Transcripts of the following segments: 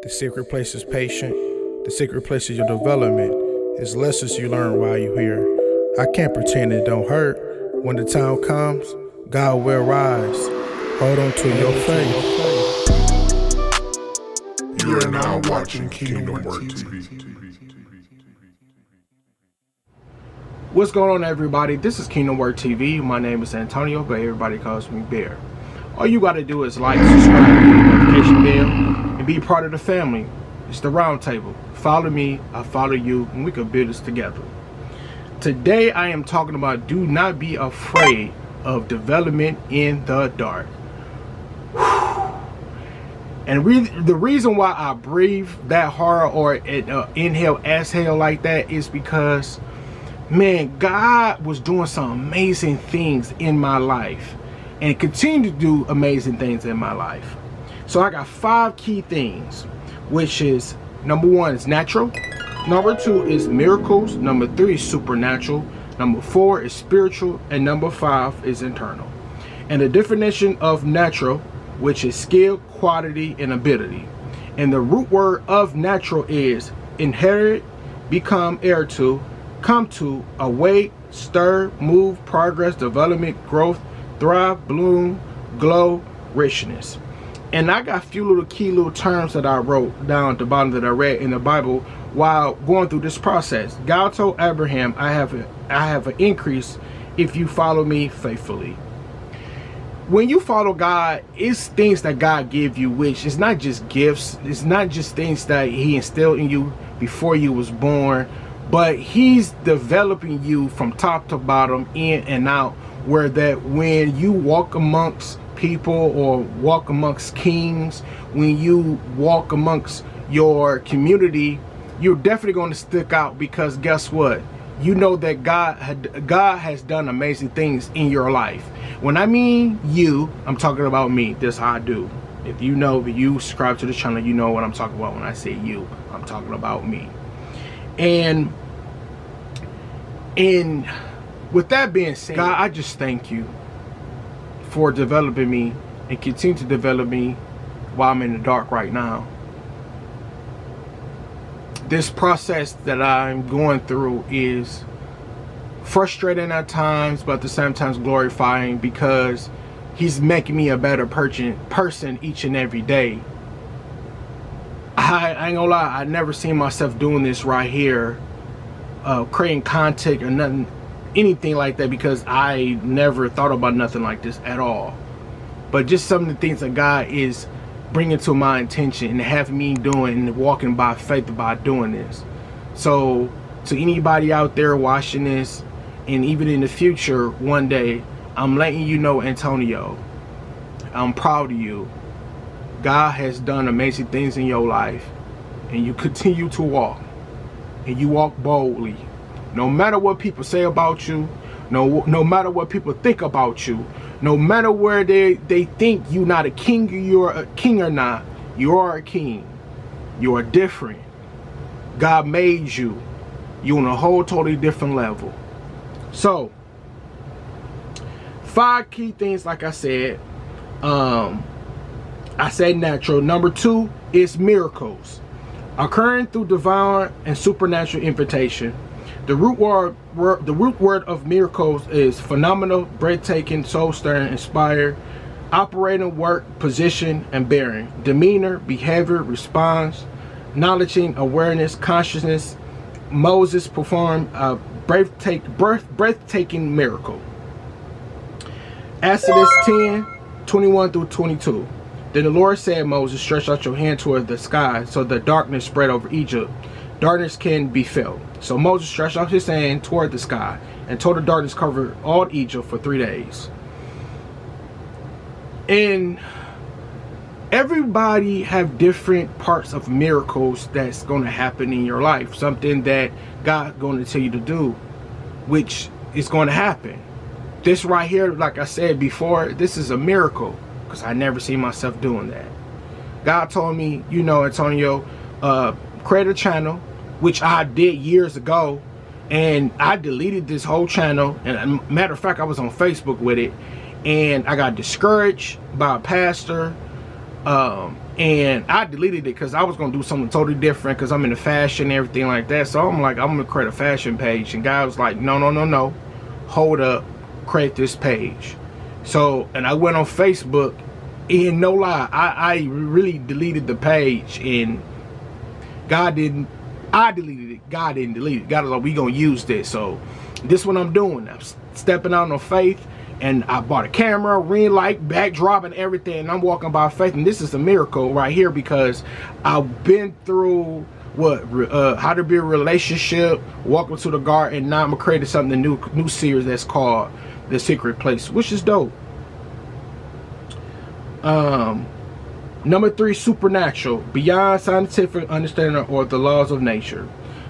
The secret place is patient. The secret place is your development. It's lessons you learn while you're here. I can't pretend it don't hurt. When the time comes, God will rise. Hold on to your faith. You are now watching Kingdom Work TV. What's going on, everybody? This is Kingdom Work TV. My name is Antonio, but everybody calls me Bear. All you got to do is like, subscribe, hit the notification bell, and be part of the family. It's the round table. Follow me, I follow you, and we can build this together. Today, I am talking about do not be afraid of development in the dark. And the reason why I breathe that hard or inhale, exhale like that is because, man, God was doing some amazing things in my life and continue to do amazing things in my life. So I got 5 key things, which is number 1 is natural, number 2 is miracles, number 3 is supernatural, number 4 is spiritual, and number 5 is internal. And the definition of natural, which is skill, quality, and ability. And the root word of natural is inherit, become heir to, come to, await, stir, move, progress, development, growth, thrive, bloom, glow, richness. And I got a few little key terms that I wrote down at the bottom that I read in the Bible while going through this process. God told Abraham, I have an increase if you follow me faithfully. When you follow God, it's things that God give you, which is not just gifts. It's not just things that he instilled in you before you was born, but he's developing you from top to bottom, in and out, where that when you walk amongst people or walk amongst kings, when you walk amongst your community, you're definitely going to stick out, because guess what? You know that God has done amazing things in your life. When I mean you, I'm talking about me. This is how I do. If you know, if you subscribe to the channel, you know what I'm talking about. When I say you, I'm talking about me. And with that being said, God, I just thank you for developing me and continue to develop me while I'm in the dark right now. This process that I'm going through is frustrating at times, but at the same time glorifying, because he's making me a better person each and every day. I ain't gonna lie, I never seen myself doing this right here, creating content or nothing, anything like that, because I never thought about nothing like this at all. But just some of the things that God is bringing to my attention and having me doing and walking by faith by doing this. So to anybody out there watching this, and even in the future one day, I'm letting you know, Antonio, I'm proud of you. God has done amazing things in your life, and you continue to walk, and you walk boldly. No matter what people say about you, no matter what people think about you, no matter where they think you're not a king, you're a king or not, you are a king. You are different. God made you. You're on a whole totally different level. So 5 key things, like I said. I said natural. Number 2 is miracles, occurring through divine and supernatural invitation. The root word of miracles is phenomenal, breathtaking, soul-stirring, inspired, operating, work, position, and bearing, demeanor, behavior, response, knowledging, awareness, consciousness. Moses performed a breathtaking miracle. Exodus 10:21-22. Then the Lord said, Moses, stretch out your hand toward the sky, so the darkness spread over Egypt. Darkness can be felt. So Moses stretched out his hand toward the sky, and total darkness covered all Egypt for 3 days. And everybody have different parts of miracles that's going to happen in your life. Something that God's going to tell you to do, which is going to happen. This right here, like I said before, this is a miracle, because I never seen myself doing that. God told me, you know, Antonio, create a channel, which I did years ago, and I deleted this whole channel. And matter of fact, I was on Facebook with it, and I got discouraged by a pastor And I deleted it because I was gonna do something totally different, because I'm into fashion and everything like that. So I'm like, I'm gonna create a fashion page. And guy was like, no, hold up, create this page. So, and I went on Facebook, and no lie, I really deleted the page, and I deleted it. God didn't delete it. God was like, we gonna use this. So this is what I'm doing. I'm stepping out on faith, and I bought a camera, ring light, backdrop, and everything. And I'm walking by faith, and this is a miracle right here, because I've been through how to be a relationship, welcome to the garden, and now I'm creating something new series that's called The Secret Place, which is dope. Number 3, supernatural, beyond scientific understanding or the laws of nature.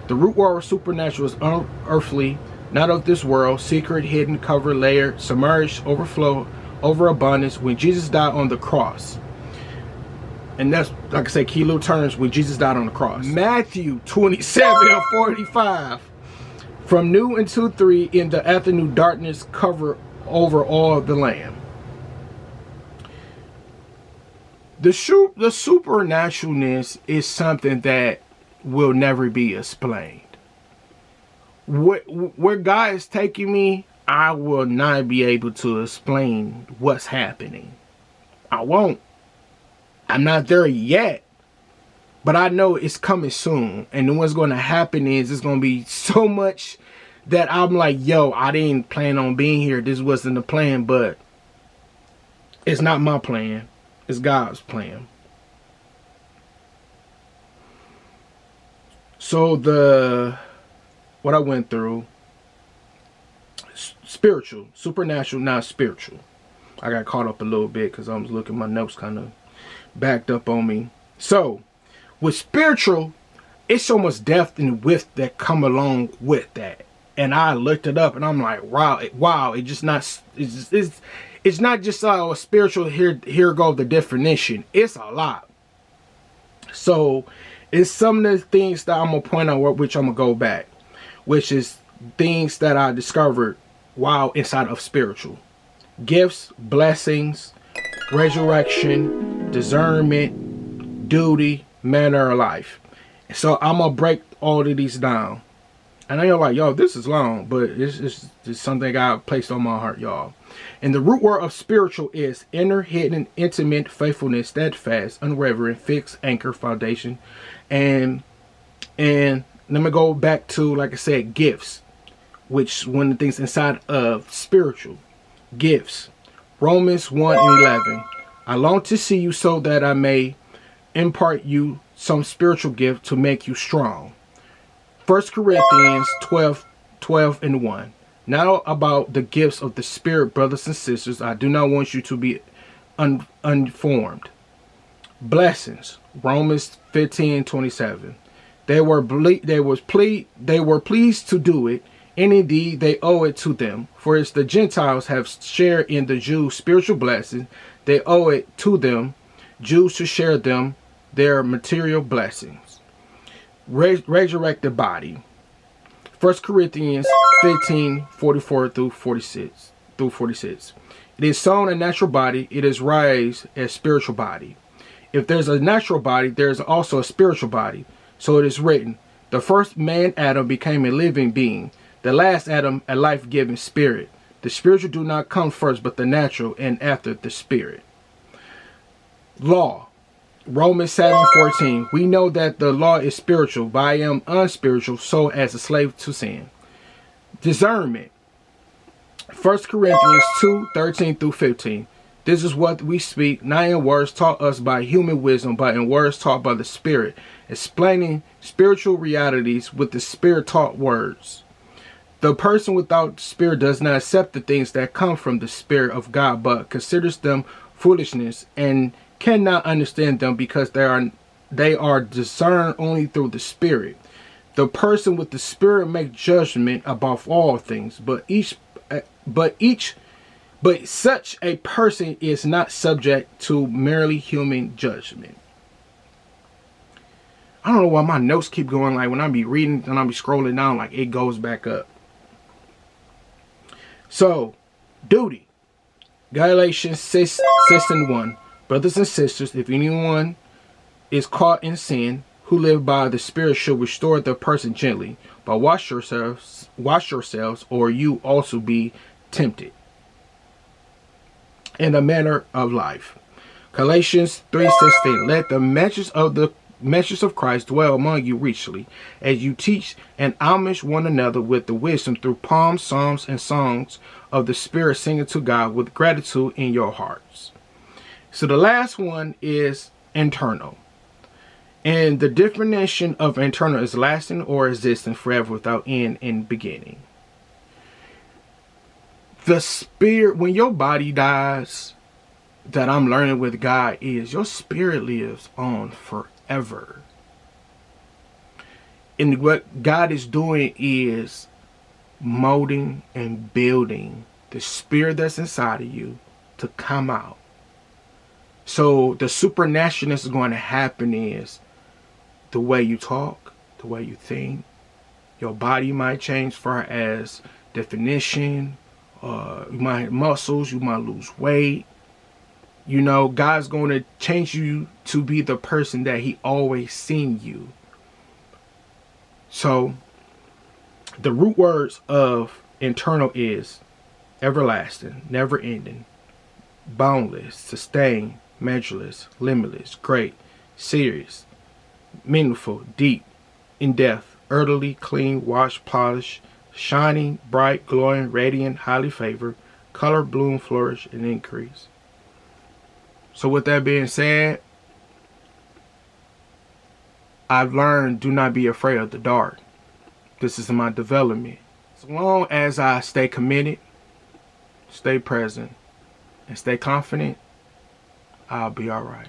The root word of supernatural is unearthly, not of this world, secret, hidden, covered, layered, submerged, overflow, overabundance, when Jesus died on the cross. And that's, like I said, key little terms, when Jesus died on the cross. Matthew 27:45. From noon until 3 in the afternoon, darkness cover over all the land. The supernaturalness is something that will never be explained. Where God is taking me, I will not be able to explain what's happening. I won't. I'm not there yet. But I know it's coming soon. And then what's going to happen is it's going to be so much that I'm like, yo, I didn't plan on being here. This wasn't the plan, but it's not my plan. It's God's plan. So what I went through, spiritual, supernatural, not spiritual. I got caught up a little bit because I was looking, my notes kind of backed up on me. So with spiritual, it's so much depth and width that come along with that. And I looked it up, and I'm like, wow, it's not just a spiritual. Here go the definition. It's a lot. So it's some of the things that I'm gonna point out, which I'm gonna go back, which is things that I discovered while inside of spiritual: gifts, blessings, resurrection, discernment, duty, manner of life. So I'm gonna break all of these down. And I know, like, yo, this is long, but it's something God placed on my heart, y'all. And the root word of spiritual is inner, hidden, intimate, faithfulness, steadfast, unwavering, fixed, anchor, foundation. And let me go back to, like I said, gifts, which one of the things inside of spiritual. Gifts. Romans 1:11. I long to see you so that I may impart you some spiritual gift to make you strong. 1 Corinthians 12:1. Now about the gifts of the Spirit, brothers and sisters, I do not want you to be uninformed. Blessings. Romans 15:27. They were pleased to do it, and indeed they owe it to them. For as the Gentiles have shared in the Jews' spiritual blessings, they owe it to them, Jews, to share them their material blessings. Resurrected body. 1 Corinthians 15:44-46. It is sown a natural body, it is raised a spiritual body. If there's a natural body, there is also a spiritual body. So it is written, the first man Adam became a living being, the last Adam a life-giving spirit. The spiritual do not come first, but the natural, and after the spirit. Law. Romans 7:14. We know that the law is spiritual, but I am unspiritual, so as a slave to sin. Discernment. 1 Corinthians 2:13-15. This is what we speak, not in words taught us by human wisdom, but in words taught by the Spirit, explaining spiritual realities with the Spirit-taught words. The person without the Spirit does not accept the things that come from the Spirit of God, but considers them foolishness and cannot understand them because they are discerned only through the Spirit. The person with the Spirit makes judgment above all things, but such a person is not subject to merely human judgment. I don't know why my notes keep going, like when I be reading and I be scrolling down, like it goes back up. So, duty. Galatians 6:1. Brothers and sisters, if anyone is caught in sin, who live by the Spirit, should restore the person gently. But wash yourselves, or you also be tempted in the manner of life. Galatians 3:16. Let the message of Christ dwell among you richly, as you teach and admonish one another with the wisdom through psalms, psalms, and songs of the Spirit, singing to God with gratitude in your hearts. So the last one is internal. And the definition of internal is lasting or existing forever without end and beginning. The spirit, when your body dies, that I'm learning with God, is your spirit lives on forever. And what God is doing is molding and building the spirit that's inside of you to come out. So the supernatural is going to happen is the way you talk, the way you think. Your body might change far as definition. You might have muscles. You might lose weight. You know, God's going to change you to be the person that he always seen you. So the root words of internal is everlasting, never ending, boundless, sustained, measureless, limitless, great, serious, meaningful, deep, in depth, earthly, clean, washed, polished, shining, bright, glowing, radiant, highly favored, color, bloom, flourish, and increase. So with that being said, I've learned, do not be afraid of the dark. This is my development. As long as I stay committed, stay present, and stay confident, I'll be all right.